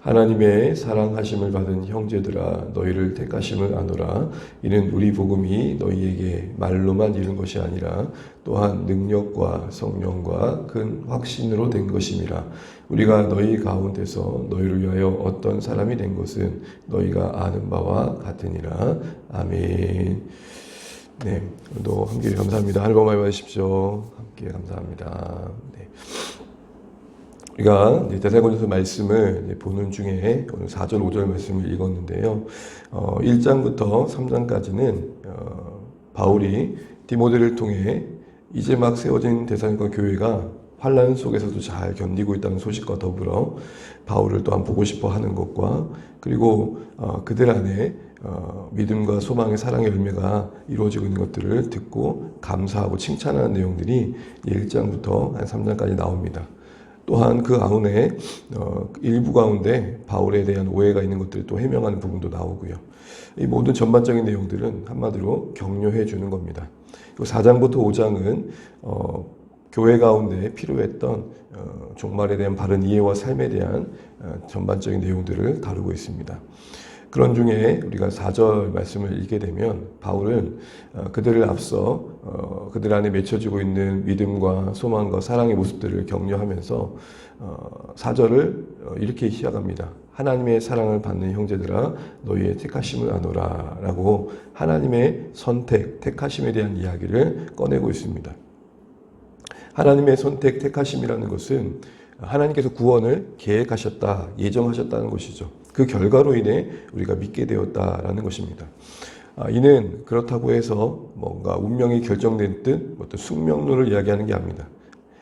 하나님의 사랑하심을 받은 형제들아 너희를 택하심을 아노라. 이는 우리 복음이 너희에게 말로만 이른 것이 아니라 또한 능력과 성령과 큰 확신으로 된 것임이라. 우리가 너희 가운데서 너희를 위하여 어떤 사람이 된 것은 너희가 아는 바와 같으니라. 아멘. 네, 오늘도 함께 감사합니다. 하늘 복 많이 받으십시오. 함께 감사합니다. 네. 우리가 데살로니가서 말씀을 보는 중에 오늘 4절, 5절 말씀을 읽었는데요. 1장부터 3장까지는 바울이 디모데를 통해 이제 막 세워진 데살로니가 교회가 환난 속에서도 잘 견디고 있다는 소식과 더불어 바울을 또한 보고 싶어 하는 것과 그리고 그들 안에 믿음과 소망의 사랑의 열매가 이루어지고 있는 것들을 듣고 감사하고 칭찬하는 내용들이 1장부터 한 3장까지 나옵니다. 또한 그 가운데 일부 가운데 바울에 대한 오해가 있는 것들을 또 해명하는 부분도 나오고요. 이 모든 전반적인 내용들은 한마디로 격려해 주는 겁니다. 4장부터 5장은 교회 가운데 필요했던 종말에 대한 바른 이해와 삶에 대한 전반적인 내용들을 다루고 있습니다. 그런 중에 우리가 4절 말씀을 읽게 되면 바울은 그들을 앞서 그들 안에 맺혀지고 있는 믿음과 소망과 사랑의 모습들을 격려하면서 4절을 이렇게 시작합니다. 하나님의 사랑을 받는 형제들아 너희의 택하심을 아노라 라고 하나님의 선택, 택하심에 대한 이야기를 꺼내고 있습니다. 하나님의 선택, 택하심이라는 것은 하나님께서 구원을 계획하셨다, 예정하셨다는 것이죠. 그 결과로 인해 우리가 믿게 되었다라는 것입니다. 이는 그렇다고 해서 뭔가 운명이 결정된 듯 어떤 숙명론을 이야기하는 게 아닙니다.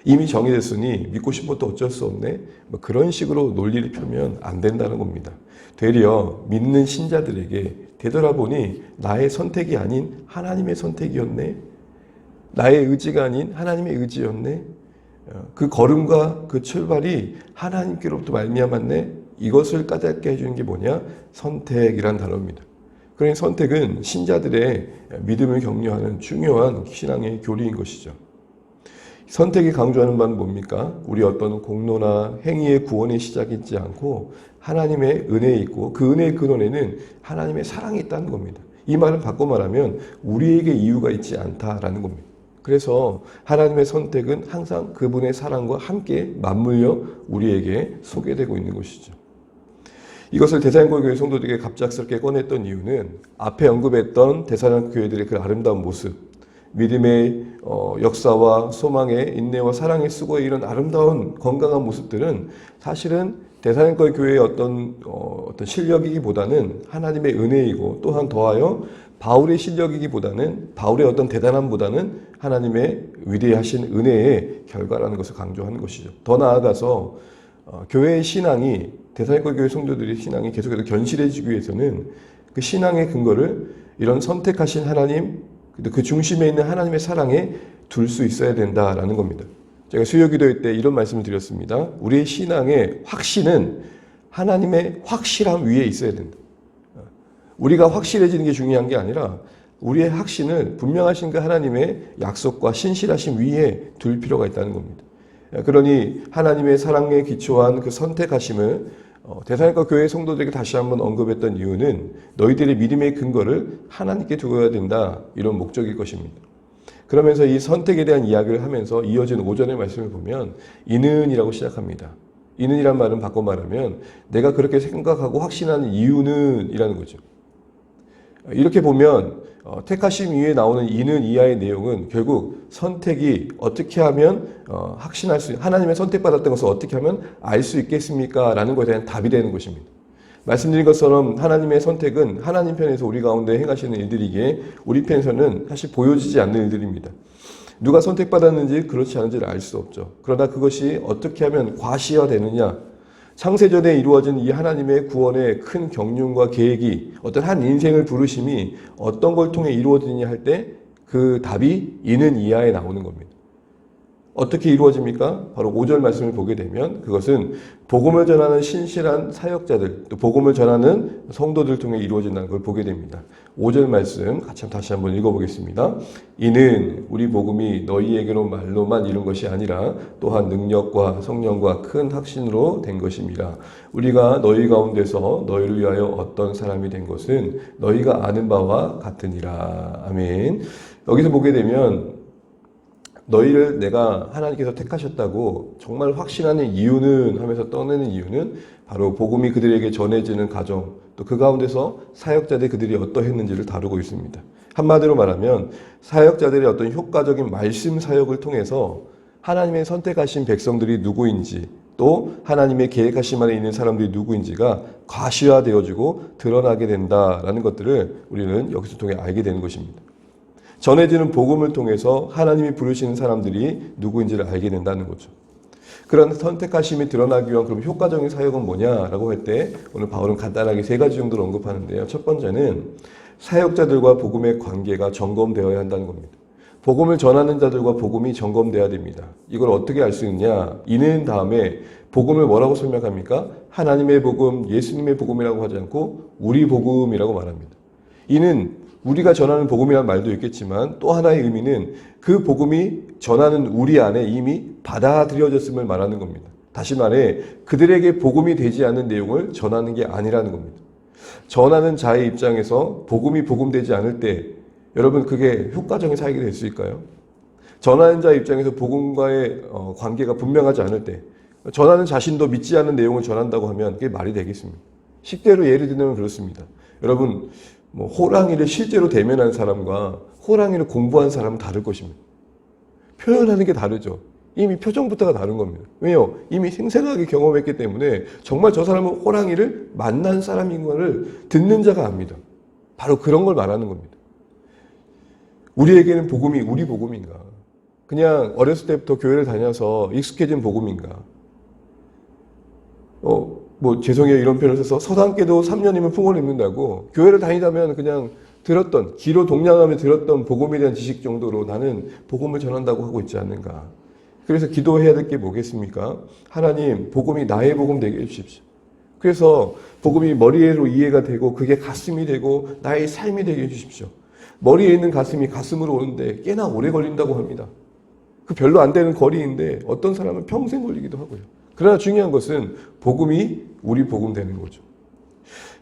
이미 정해졌으니 믿고 싶어도 어쩔 수 없네. 그런 식으로 논리를 펴면 안 된다는 겁니다. 되려 믿는 신자들에게 되돌아보니 나의 선택이 아닌 하나님의 선택이었네. 나의 의지가 아닌 하나님의 의지였네. 그 걸음과 그 출발이 하나님께로부터 말미암았네. 이것을 까닭게 해주는 게 뭐냐? 선택이란 단어입니다. 그러니 선택은 신자들의 믿음을 격려하는 중요한 신앙의 교리인 것이죠. 선택이 강조하는 바는 뭡니까? 우리 어떤 공로나 행위의 구원의 시작이 있지 않고 하나님의 은혜에 있고 그 은혜의 근원에는 하나님의 사랑이 있다는 겁니다. 이 말은 바꿔 말하면 우리에게 이유가 있지 않다라는 겁니다. 그래서 하나님의 선택은 항상 그분의 사랑과 함께 맞물려 우리에게 소개되고 있는 것이죠. 이것을 데살로니가 교회 성도들에게 갑작스럽게 꺼냈던 이유는 앞에 언급했던 데살로니가 교회들의 그 아름다운 모습, 믿음의 역사와 소망의 인내와 사랑의 수고의 이런 아름다운 건강한 모습들은 사실은 데살로니가 교회의 어떤 실력이기보다는 하나님의 은혜이고 또한 더하여 바울의 실력이기보다는 바울의 어떤 대단함보다는 하나님의 위대하신 은혜의 결과라는 것을 강조하는 것이죠. 더 나아가서 교회의 신앙이 데살로니가 교회 성도들의 신앙이 계속해서 견실해지기 위해서는 그 신앙의 근거를 이런 선택하신 하나님 그 중심에 있는 하나님의 사랑에 둘 수 있어야 된다라는 겁니다. 제가 수요 기도회 때 이런 말씀을 드렸습니다. 우리의 신앙의 확신은 하나님의 확실함 위에 있어야 된다. 우리가 확실해지는 게 중요한 게 아니라 우리의 확신을 분명하신 그 하나님의 약속과 신실하심 위에 둘 필요가 있다는 겁니다. 그러니 하나님의 사랑에 기초한 그 선택하심을 데살로니가 교회 성도들에게 다시 한번 언급했던 이유는 너희들의 믿음의 근거를 하나님께 두어야 된다 이런 목적일 것입니다. 그러면서 이 선택에 대한 이야기를 하면서 이어진 5절의 말씀을 보면 이는이라고 시작합니다. 이는이란 말은 바꿔 말하면 내가 그렇게 생각하고 확신하는 이유는 이라는 거죠. 이렇게 보면 택하심 위에 나오는 이는 이하의 내용은 결국 선택이 어떻게 하면 확신할 수 하나님의 선택받았던 것을 어떻게 하면 알 수 있겠습니까? 라는 것에 대한 답이 되는 것입니다. 말씀드린 것처럼 하나님의 선택은 하나님 편에서 우리 가운데 행하시는 일들이기에 우리 편에서는 사실 보여지지 않는 일들입니다. 누가 선택받았는지 그렇지 않은지를 알 수 없죠. 그러나 그것이 어떻게 하면 과시화되느냐 창세전에 이루어진 이 하나님의 구원의 큰 경륜과 계획이 어떤 한 인생을 부르심이 어떤 걸 통해 이루어지느냐 할 때 그 답이 이는 이하에 나오는 겁니다. 어떻게 이루어집니까? 바로 5절 말씀을 보게 되면 그것은 복음을 전하는 신실한 사역자들, 또 복음을 전하는 성도들 통해 이루어진다는 걸 보게 됩니다. 5절 말씀 같이 다시 한번 읽어보겠습니다. 이는 우리 복음이 너희에게로 말로만 이룬 것이 아니라 또한 능력과 성령과 큰 확신으로 된 것입니다. 우리가 너희 가운데서 너희를 위하여 어떤 사람이 된 것은 너희가 아는 바와 같으니라. 아멘. 여기서 보게 되면 너희를 내가 하나님께서 택하셨다고 정말 확신하는 이유는 하면서 떠내는 이유는 바로 복음이 그들에게 전해지는 과정, 또 그 가운데서 사역자들 그들이 어떠했는지를 다루고 있습니다. 한마디로 말하면 사역자들의 어떤 효과적인 말씀 사역을 통해서 하나님의 선택하신 백성들이 누구인지, 또 하나님의 계획하심 안에 있는 사람들이 누구인지가 과시화되어지고 드러나게 된다라는 것들을 우리는 여기서 통해 알게 되는 것입니다. 전해지는 복음을 통해서 하나님이 부르시는 사람들이 누구인지를 알게 된다는 거죠. 그런 선택하심이 드러나기 위한 그럼 효과적인 사역은 뭐냐라고 할 때 오늘 바울은 간단하게 3가지 정도를 언급하는데요. 첫 번째는 사역자들과 복음의 관계가 점검되어야 한다는 겁니다. 복음을 전하는 자들과 복음이 점검돼야 됩니다. 이걸 어떻게 알 수 있냐? 이는 다음에 복음을 뭐라고 설명합니까? 하나님의 복음, 예수님의 복음이라고 하지 않고 우리 복음이라고 말합니다. 이는 우리가 전하는 복음이라는 말도 있겠지만 또 하나의 의미는 그 복음이 전하는 우리 안에 이미 받아들여졌음을 말하는 겁니다. 다시 말해 그들에게 복음이 되지 않는 내용을 전하는 게 아니라는 겁니다. 전하는 자의 입장에서 복음이 복음되지 않을 때 여러분 그게 효과적인 사역이 될 수 있을까요? 전하는 자의 입장에서 복음과의 관계가 분명하지 않을 때 전하는 자신도 믿지 않는 내용을 전한다고 하면 그게 말이 되겠습니까? 식대로 예를 들면 그렇습니다. 여러분 호랑이를 실제로 대면한 사람과 호랑이를 공부한 사람은 다를 것입니다. 표현하는 게 다르죠. 이미 표정부터가 다른 겁니다. 왜요? 이미 생생하게 경험했기 때문에 정말 저 사람은 호랑이를 만난 사람인 것을 듣는 자가 압니다. 바로 그런 걸 말하는 겁니다. 우리에게는 복음이 우리 복음인가? 그냥 어렸을 때부터 교회를 다녀서 익숙해진 복음인가? 죄송해요. 이런 표현을 써서 서당께도 3년이면 풍어를 입는다고 교회를 다니다면 그냥 들었던, 귀로 동냥하며 들었던 복음에 대한 지식 정도로 나는 복음을 전한다고 하고 있지 않는가. 그래서 기도해야 될 게 뭐겠습니까? 하나님, 복음이 나의 복음 되게 해주십시오. 그래서 복음이 머리로 이해가 되고 그게 가슴이 되고 나의 삶이 되게 해주십시오. 머리에 있는 가슴이 가슴으로 오는데 꽤나 오래 걸린다고 합니다. 그 별로 안 되는 거리인데 어떤 사람은 평생 걸리기도 하고요. 그러나 중요한 것은 복음이 우리 복음 되는 거죠.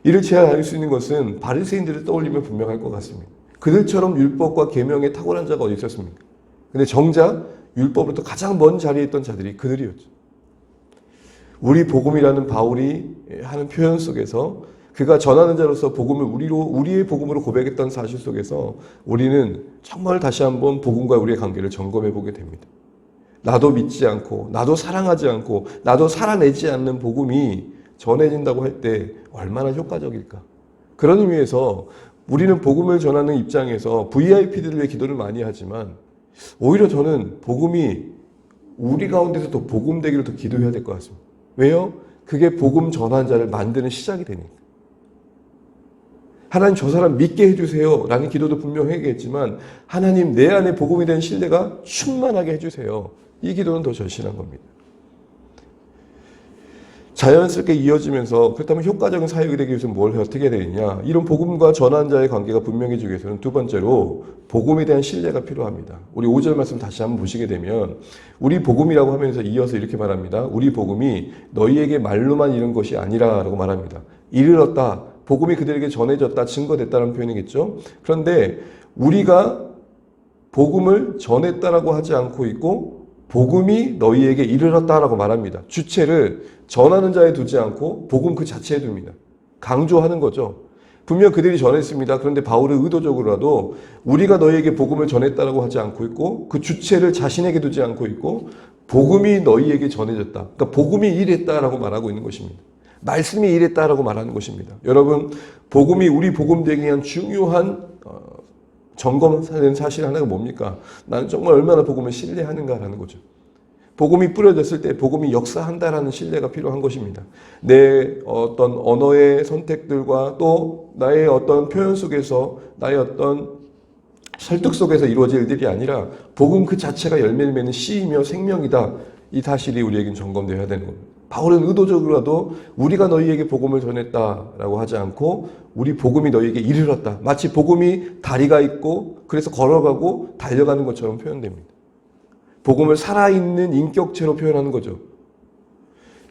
이를 제안할 수 있는 것은 바리새인들을 떠올리면 분명할 것 같습니다. 그들처럼 율법과 계명에 탁월한 자가 어디 있었습니까? 근데 정작 율법으로부터 가장 먼 자리에 있던 자들이 그들이었죠. 우리 복음이라는 바울이 하는 표현 속에서 그가 전하는 자로서 복음을 우리의 복음으로 고백했던 사실 속에서 우리는 정말 다시 한번 복음과 우리의 관계를 점검해 보게 됩니다. 나도 믿지 않고 나도 사랑하지 않고 나도 살아내지 않는 복음이 전해진다고 할 때 얼마나 효과적일까? 그런 의미에서 우리는 복음을 전하는 입장에서 VIP들을 위해 기도를 많이 하지만 오히려 저는 복음이 우리 가운데서 더 복음되기를 더 기도해야 될 것 같습니다. 왜요? 그게 복음 전하는 자를 만드는 시작이 되니까. 하나님 저 사람 믿게 해주세요 라는 기도도 분명히 해야겠지만 하나님 내 안에 복음에 대한 신뢰가 충만하게 해주세요. 이 기도는 더 절실한 겁니다. 자연스럽게 이어지면서 그렇다면 효과적인 사역이 되기 위해서 뭘 어떻게 해야 되느냐. 이런 복음과 전하는 자의 관계가 분명해지기 위해서는 두 번째로 복음에 대한 신뢰가 필요합니다. 우리 5절 말씀 다시 한번 보시게 되면 우리 복음이라고 하면서 이어서 이렇게 말합니다. 우리 복음이 너희에게 말로만 이룬 것이 아니라 라고 말합니다. 이르렀다. 복음이 그들에게 전해졌다. 증거됐다는 표현이겠죠. 그런데 우리가 복음을 전했다라고 하지 않고 있고 복음이 너희에게 이르렀다라고 말합니다. 주체를 전하는 자에 두지 않고 복음 그 자체에 둡니다. 강조하는 거죠. 분명 그들이 전했습니다. 그런데 바울은 의도적으로라도 우리가 너희에게 복음을 전했다라고 하지 않고 있고 그 주체를 자신에게 두지 않고 있고 복음이 너희에게 전해졌다. 그러니까 복음이 이랬다라고 말하고 있는 것입니다. 말씀이 이랬다라고 말하는 것입니다. 여러분, 복음이 우리 복음 되기 위한 중요한 점검된 사실 하나가 뭡니까? 나는 정말 얼마나 복음을 신뢰하는가라는 거죠. 복음이 뿌려졌을 때 복음이 역사한다라는 신뢰가 필요한 것입니다. 내 어떤 언어의 선택들과 또 나의 어떤 표현 속에서 나의 어떤 설득 속에서 이루어질 일들이 아니라 복음 그 자체가 열매를 맺는 씨이며 생명이다. 이 사실이 우리에겐 점검되어야 되는 겁니다. 바울은 의도적으로라도 우리가 너희에게 복음을 전했다라고 하지 않고 우리 복음이 너희에게 이르렀다. 마치 복음이 다리가 있고 그래서 걸어가고 달려가는 것처럼 표현됩니다. 복음을 살아있는 인격체로 표현하는 거죠.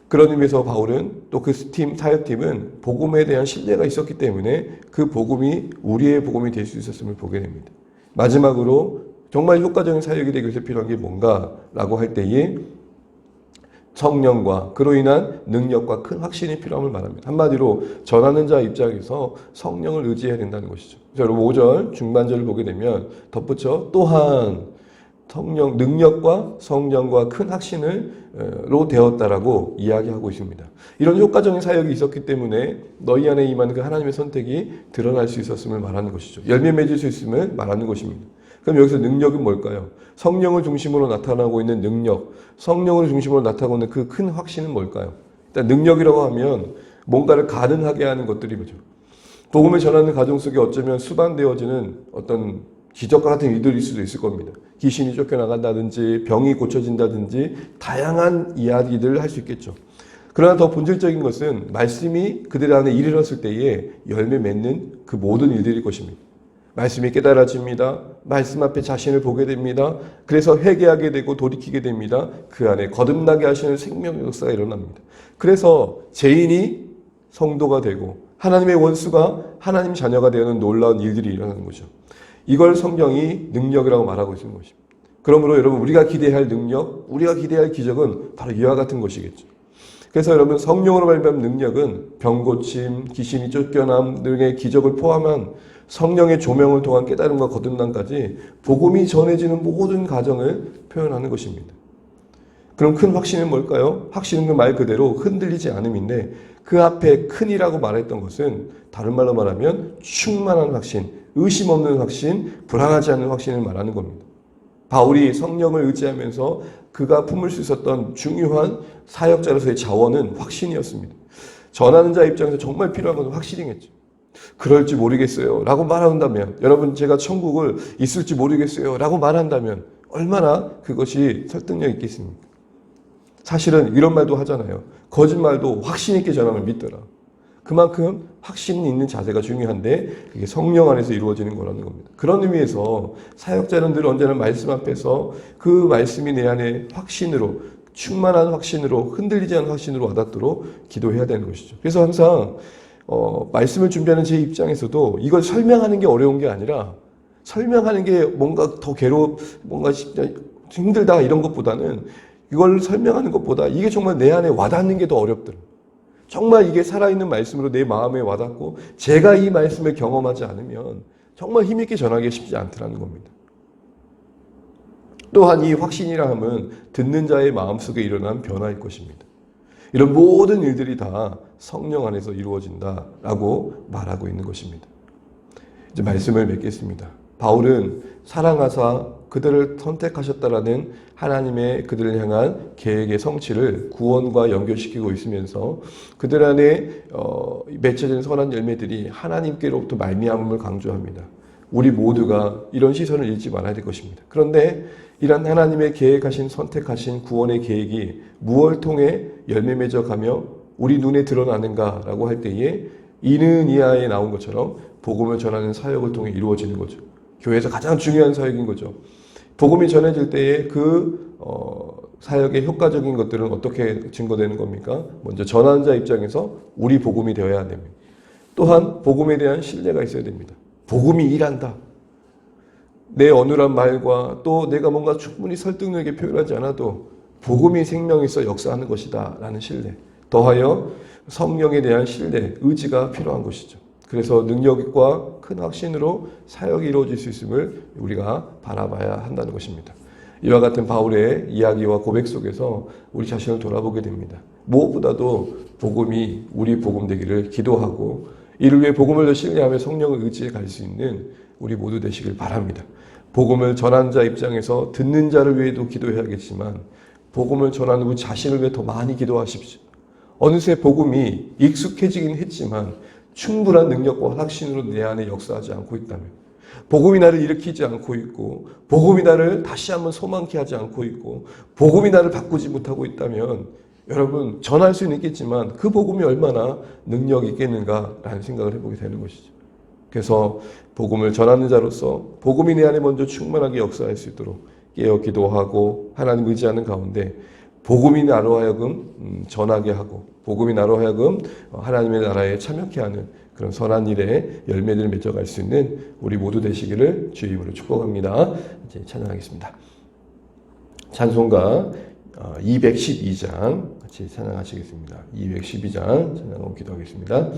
그런 의미에서 바울은 또 그 사역팀은 복음에 대한 신뢰가 있었기 때문에 그 복음이 우리의 복음이 될 수 있었음을 보게 됩니다. 마지막으로 정말 효과적인 사역이 되기 위해서 필요한 게 뭔가라고 할 때에 성령과 그로 인한 능력과 큰 확신이 필요함을 말합니다. 한마디로 전하는 자 입장에서 성령을 의지해야 된다는 것이죠. 여러분 5절 중반절을 보게 되면 덧붙여 또한 성령 능력과 성령과 큰 확신으로 되었다라고 이야기하고 있습니다. 이런 효과적인 사역이 있었기 때문에 너희 안에 임하는 그 하나님의 선택이 드러날 수 있었음을 말하는 것이죠. 열매 맺을 수 있음을 말하는 것입니다. 그럼 여기서 능력은 뭘까요? 성령을 중심으로 나타나고 있는 능력, 성령을 중심으로 나타나고 있는 그 큰 확신은 뭘까요? 일단 능력이라고 하면 뭔가를 가능하게 하는 것들이 뭐죠? 복음을 전하는 가정 속에 어쩌면 수반되어지는 어떤 기적과 같은 일들일 수도 있을 겁니다. 귀신이 쫓겨나간다든지 병이 고쳐진다든지 다양한 이야기들을 할 수 있겠죠. 그러나 더 본질적인 것은 말씀이 그들 안에 이르렀을 때에 열매 맺는 그 모든 일들일 것입니다. 말씀이 깨달아집니다. 말씀 앞에 자신을 보게 됩니다. 그래서 회개하게 되고 돌이키게 됩니다. 그 안에 거듭나게 하시는 생명의 역사가 일어납니다. 그래서 죄인이 성도가 되고 하나님의 원수가 하나님 자녀가 되는 놀라운 일들이 일어나는 거죠. 이걸 성경이 능력이라고 말하고 있는 것입니다. 그러므로 여러분 우리가 기대할 능력, 우리가 기대할 기적은 바로 이와 같은 것이겠죠. 그래서 여러분 성령으로 말미암은 능력은 병고침, 귀신이 쫓겨남 등의 기적을 포함한 성령의 조명을 통한 깨달음과 거듭남까지 복음이 전해지는 모든 과정을 표현하는 것입니다. 그럼 큰 확신은 뭘까요? 확신은 그 말 그대로 흔들리지 않음인데 그 앞에 큰이라고 말했던 것은 다른 말로 말하면 충만한 확신, 의심 없는 확신, 불안하지 않는 확신을 말하는 겁니다. 바울이 성령을 의지하면서 그가 품을 수 있었던 중요한 사역자로서의 자원은 확신이었습니다. 전하는 자 입장에서 정말 필요한 것은 확신이겠죠. 그럴지 모르겠어요 라고 말한다면, 여러분 제가 천국을 있을지 모르겠어요 라고 말한다면 얼마나 그것이 설득력 있겠습니까? 사실은 이런 말도 하잖아요. 거짓말도 확신 있게 전하면 믿더라. 그만큼 확신 있는 자세가 중요한데 그게 성령 안에서 이루어지는 거라는 겁니다. 그런 의미에서 사역자는 늘 언제나 말씀 앞에서 그 말씀이 내 안에 확신으로, 충만한 확신으로, 흔들리지 않은 확신으로 와닿도록 기도해야 되는 것이죠. 그래서 항상 말씀을 준비하는 제 입장에서도 이걸 설명하는 게 어려운 게 아니라 설명하는 게 뭔가 더 뭔가 힘들다 이런 것보다는 이걸 설명하는 것보다 이게 정말 내 안에 와닿는 게 더 어렵더라고요. 정말 이게 살아있는 말씀으로 내 마음에 와닿고 제가 이 말씀을 경험하지 않으면 정말 힘있게 전하기 쉽지 않더라는 겁니다. 또한 이 확신이라 함은 듣는 자의 마음속에 일어난 변화일 것입니다. 이런 모든 일들이 다 성령 안에서 이루어진다라고 말하고 있는 것입니다. 이제 말씀을 맺겠습니다. 바울은 사랑하사 그들을 선택하셨다라는 하나님의 그들을 향한 계획의 성취를 구원과 연결시키고 있으면서 그들 안에 맺혀진 선한 열매들이 하나님께로부터 말미암음을 강조합니다. 우리 모두가 이런 시선을 잃지 말아야 될 것입니다. 그런데 이런 하나님의 계획하신 선택하신 구원의 계획이 무엇을 통해 열매 맺어가며 우리 눈에 드러나는가라고 할 때에 이는 이하에 나온 것처럼 복음을 전하는 사역을 통해 이루어지는 거죠. 교회에서 가장 중요한 사역인 거죠. 복음이 전해질 때에 그 사역의 효과적인 것들은 어떻게 증거되는 겁니까? 먼저 전하는 자 입장에서 우리 복음이 되어야 됩니다. 또한 복음에 대한 신뢰가 있어야 됩니다. 복음이 일한다. 내 어눌한 말과 또 내가 뭔가 충분히 설득력 있게 표현하지 않아도 복음이 생명이 있어 역사하는 것이다 라는 신뢰, 더하여 성령에 대한 신뢰, 의지가 필요한 것이죠. 그래서 능력과 큰 확신으로 사역이 이루어질 수 있음을 우리가 바라봐야 한다는 것입니다. 이와 같은 바울의 이야기와 고백 속에서 우리 자신을 돌아보게 됩니다. 무엇보다도 복음이 우리 복음 되기를 기도하고 이를 위해 복음을 더 신뢰하며 성령을 의지해 갈 수 있는 우리 모두 되시길 바랍니다. 복음을 전하는 자 입장에서 듣는 자를 위해도 기도해야겠지만 복음을 전하는 우리 자신을 위해 더 많이 기도하십시오. 어느새 복음이 익숙해지긴 했지만 충분한 능력과 확신으로 내 안에 역사하지 않고 있다면, 복음이 나를 일으키지 않고 있고 복음이 나를 다시 한번 소망케 하지 않고 있고 복음이 나를 바꾸지 못하고 있다면 여러분 전할 수는 있겠지만 그 복음이 얼마나 능력이 있겠는가라는 생각을 해보게 되는 것이죠. 그래서 복음을 전하는 자로서 복음이 내 안에 먼저 충만하게 역사할 수 있도록 깨어 기도하고 하나님 의지하는 가운데 복음이 나로 하여금 전하게 하고 복음이 나로 하여금 하나님의 나라에 참여케 하는 그런 선한 일에 열매를 맺어갈 수 있는 우리 모두 되시기를 주의 이름으로 축복합니다. 이제 찬양하겠습니다. 찬송가 212장 같이 찬양하시겠습니다. 212장 찬양하고 기도하겠습니다.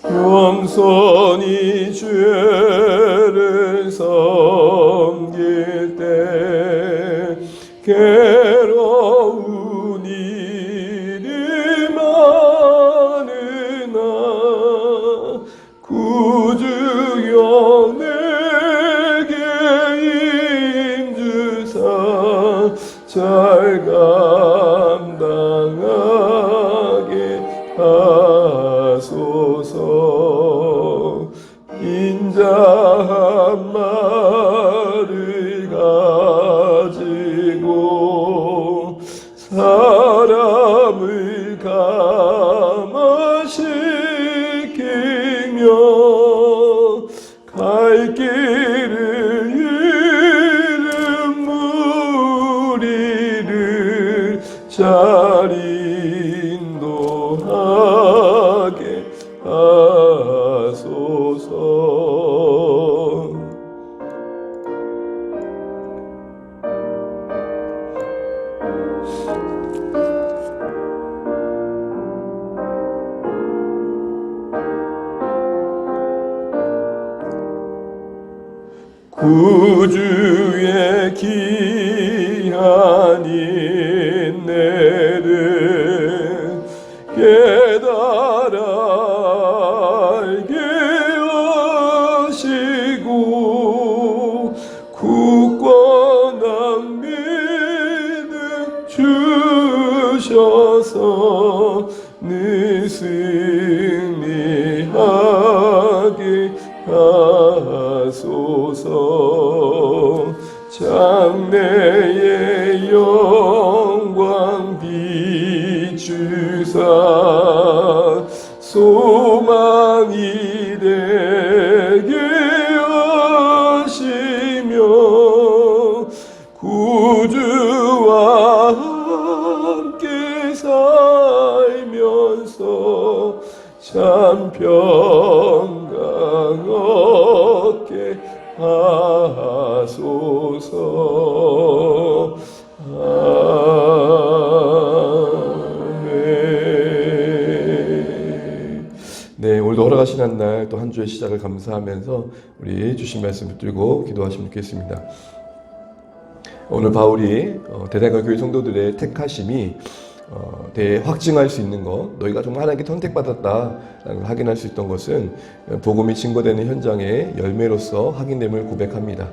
겸손히 죄를 섬길 때 괴로운 일이 많으나 구주여 내게 임주사 잘 감당하게 하소서. 인자 한 마를 가지고 사람을 감화시키며 갈 길을 잃은 무리를 잘 인도하게 하소서. 구주의 귀한 인내를 깨달아 알게 하시고 굳건한 믿음 주셔서 늘 승리하게 하소서. 장래의 영광 비추사 소망이 되게 하시며 구주와 함께 살면서 참 평강 얻게 하소서. 아멘. 네, 오늘도 허락하신 날 또 한 주의 시작을 감사하면서 우리 주신 말씀 붙들고 기도하시면 좋겠습니다. 오늘 바울이 대단한 교회 성도들의 택하심이 확증할 수 있는 것, 너희가 정말 하나님께 선택받았다라는 확인할 수 있던 것은 복음이 증거되는 현장의 열매로서 확인됨을 고백합니다.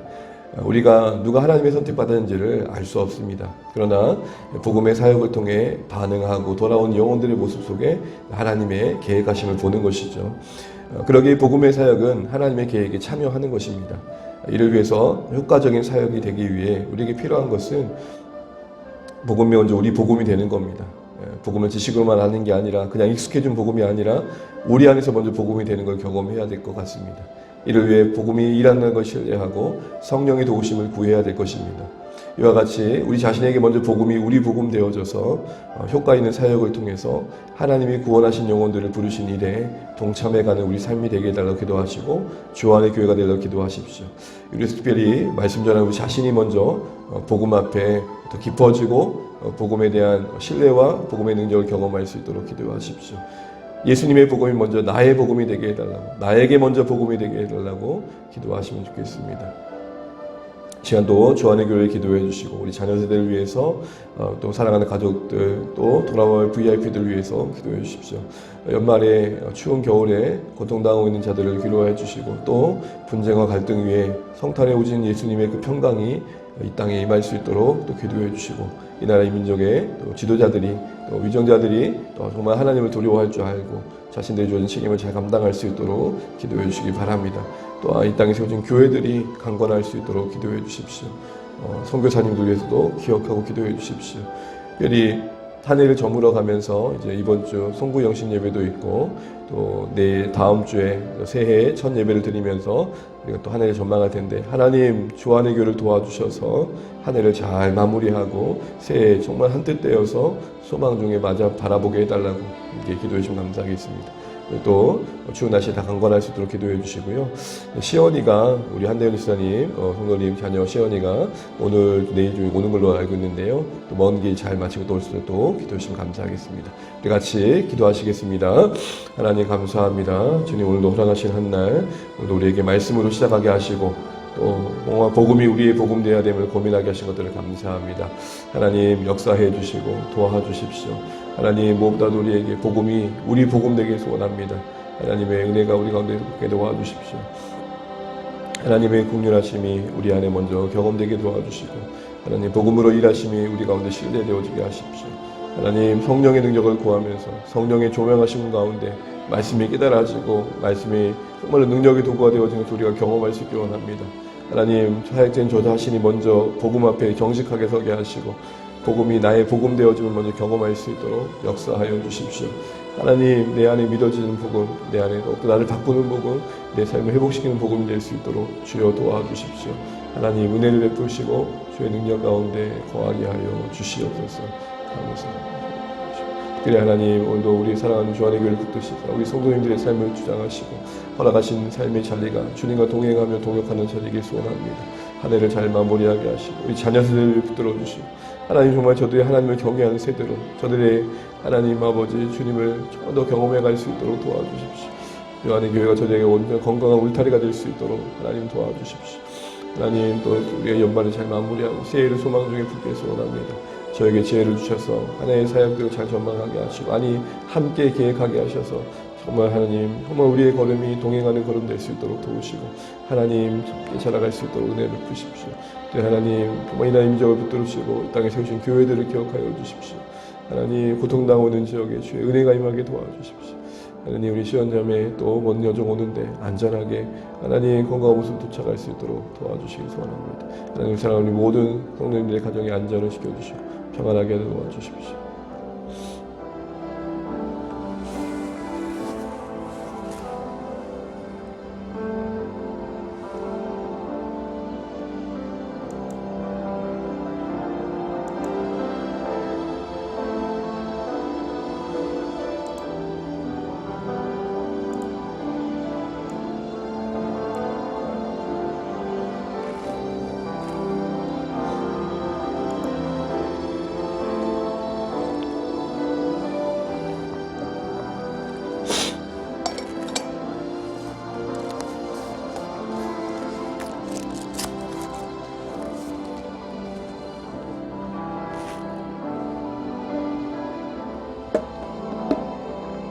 우리가 누가 하나님의 선택받았는지를 알 수 없습니다. 그러나 복음의 사역을 통해 반응하고 돌아온 영혼들의 모습 속에 하나님의 계획하심을 보는 것이죠. 그러기에 복음의 사역은 하나님의 계획에 참여하는 것입니다. 이를 위해서 효과적인 사역이 되기 위해 우리에게 필요한 것은 복음이 먼저 우리 복음이 되는 겁니다. 복음을 지식으로만 아는 게 아니라 그냥 익숙해진 복음이 아니라 우리 안에서 먼저 복음이 되는 걸 경험해야 될 것 같습니다. 이를 위해 복음이 일하는 걸 신뢰하고 성령의 도우심을 구해야 될 것입니다. 이와 같이 우리 자신에게 먼저 복음이 우리 복음 되어져서 효과 있는 사역을 통해서 하나님이 구원하신 영혼들을 부르신 일에 동참해가는 우리 삶이 되게 해달라고 기도하시고 주 안의 교회가 되도록 기도하십시오. 그래서 특별히 말씀 전하는 우리 자신이 먼저 복음 앞에 더 깊어지고 복음에 대한 신뢰와 복음의 능력을 경험할 수 있도록 기도하십시오. 예수님의 복음이 먼저 나의 복음이 되게 해달라고, 나에게 먼저 복음이 되게 해달라고 기도하시면 좋겠습니다. 시간도 주안의 교회를 기도해 주시고 우리 자녀 세대를 위해서 또 사랑하는 가족들 또 돌아올 VIP들을 위해서 기도해 주십시오. 연말에 추운 겨울에 고통당하고 있는 자들을 위로해 주시고 또 분쟁과 갈등 위에 성탄에 오신 예수님의 그 평강이 이 땅에 임할 수 있도록 또 기도해 주시고 이 나라 이 민족의 또 지도자들이 또 위정자들이 또 정말 하나님을 두려워할 줄 알고 자신들이 주어진 책임을 잘 감당할 수 있도록 기도해 주시기 바랍니다. 또한 이 땅에 세워진 교회들이 강건할 수 있도록 기도해 주십시오. 선교사님들 위해서도 기억하고 기도해 주십시오. 특별히 한 해를 저물어 가면서 이제 이번 주 송구 영신 예배도 있고 또 다음 주에 새해 첫 예배를 드리면서 우리가 또 한 해를 전망할 텐데 하나님 주안의 교회를 도와주셔서 한 해를 잘 마무리하고 새해 정말 한뜻 떼어서 소망 중에 맞아 바라보게 해달라고 이렇게 기도해 주시면 감사하겠습니다. 또 추운 날씨에 다 강건할 수 있도록 기도해 주시고요. 시연이가 우리 한대현 지사님 성도님 자녀 시연이가 오늘 내일 중에 오는 걸로 알고 있는데요. 또 먼 길 잘 마치고 또 올 수 있도록 기도해 주시면 감사하겠습니다. 우리 같이 기도하시겠습니다. 하나님 감사합니다. 주님 오늘도 허락하신 한날 오늘도 우리에게 말씀으로 시작하게 하시고 또 뭔가 복음이 우리의 복음 되어야 됨을 고민하게 하신 것들을 감사합니다. 하나님 역사해 주시고 도와주십시오. 하나님 무엇보다도 우리에게 복음이 우리 복음 되게 소원합니다. 하나님의 은혜가 우리 가운데 있게 도와주십시오. 하나님의 긍휼하심이 우리 안에 먼저 경험되게 도와주시고 하나님 복음으로 일하심이 우리 가운데 실제되어지게 하십시오. 하나님 성령의 능력을 구하면서 성령의 조명하심 가운데 말씀이 깨달아지고 말씀이 정말로 능력의 도구가 되어지는 우리가 경험할 수 있기 원합니다. 하나님 사역자인 저 자신이 먼저 복음 앞에 정직하게 서게 하시고 복음이 나의 복음 되어짐을 먼저 경험할 수 있도록 역사하여 주십시오. 하나님 내 안에 믿어지는 복음, 내 안에 또 나를 바꾸는 복음, 내 삶을 회복시키는 복음이 될 수 있도록 주여 도와주십시오. 하나님 은혜를 베푸시고 주의 능력 가운데 거하게 하여 주시옵소서. 감사합니다. 그래 하나님 오늘도 우리 사랑하는 주안의 교회를 붙드시사 우리 성도님들의 삶을 주장하시고 허락하신 삶의 자리가 주님과 동행하며 동역하는 자리이길 소원합니다. 한 해를 잘 마무리하게 하시고 우리 자녀 세대를 붙들어 주시고 하나님 정말 저들이 하나님을 경외하는 세대로 저들의 하나님 아버지 주님을 좀 더 경험해 갈 수 있도록 도와주십시오. 주안의 교회가 저들에게 온전한 건강한 울타리가 될 수 있도록 하나님 도와주십시오. 하나님 또 우리의 연말을 잘 마무리하고 새해를 소망 중에 붙게 소원합니다. 저에게 지혜를 주셔서 하나님의 사역들을 잘 전망하게 하시고 함께 계획하게 하셔서 정말 하나님 정말 우리의 걸음이 동행하는 걸음 될 수 있도록 도우시고 하나님 함께 자라갈 수 있도록 은혜 베푸십시오. 또 하나님 정말 이 나라 민족을 붙들으시고 이 땅에 세우신 교회들을 기억하여 주십시오. 하나님 고통당하고 있는 지역에 주의 은혜가 임하게 도와주십시오. 하나님 우리 시원자매 또 먼 여정 오는데 안전하게 하나님 건강한 모습 도착할 수 있도록 도와주시기 소원합니다. 하나님 사랑하는 모든 성도님들의 가정에 안전을 시켜주시고 평안하게 도와주십시오.